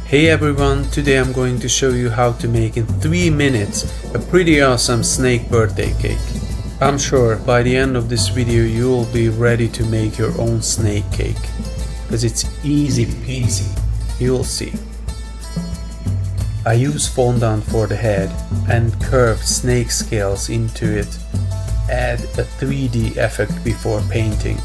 Hey everyone, today I'm going to show you how to make in 3 minutes a pretty awesome snake birthday cake. I'm sure by the end of this video you will be ready to make your own snake cake, because it's easy peasy, you'll see. I use fondant for the head and curved snake scales into it. Add a 3D effect before painting.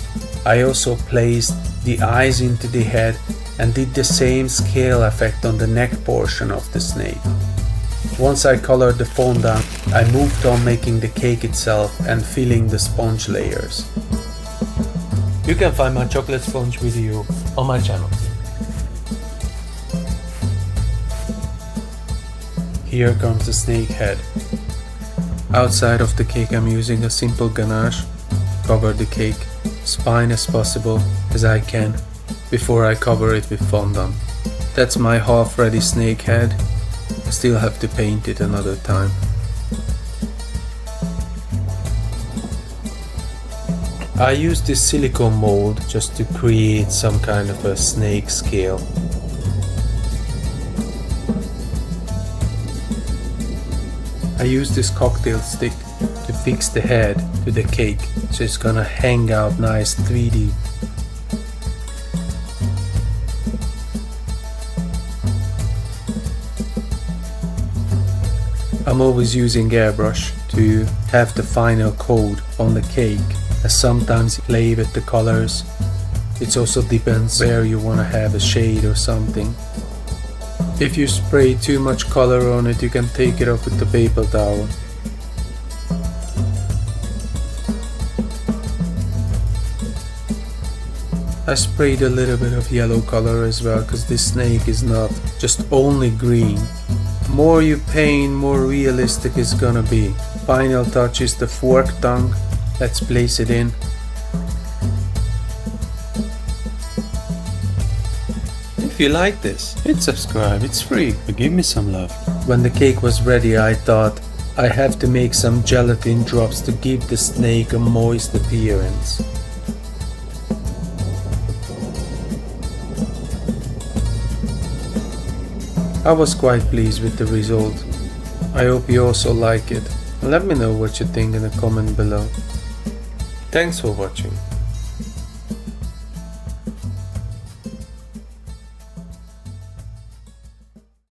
I also placed the eyes into the head and did the same scale effect on the neck portion of the snake. Once I colored the fondant, I moved on making the cake itself and filling the sponge layers. You can find my chocolate sponge video on my channel. Here comes the snake head. Outside of the cake I'm using a simple ganache. Cover the cake as fine as possible as I can before I cover it with fondant. That's my half ready snake head. I still have to paint it another time. I use this silicone mold just to create some kind of a snake scale. I use this cocktail stick to fix the head to the cake, so it's gonna hang out nice 3D. I'm always using airbrush to have the final coat on the cake, as sometimes play with the colors. It also depends where you want to have a shade or something. If you spray too much color on it, you can take it off with the paper towel. I sprayed a little bit of yellow color as well, because this snake is not just only green. More you paint, more realistic it's gonna be. Final touch is the fork tongue. Let's place it in. If you like this, hit subscribe, it's free, but give me some love. When the cake was ready, I thought I have to make some gelatin drops to give the snake a moist appearance. I was quite pleased with the result. I hope you also like it. Let me know what you think in the comment below. Thanks for watching.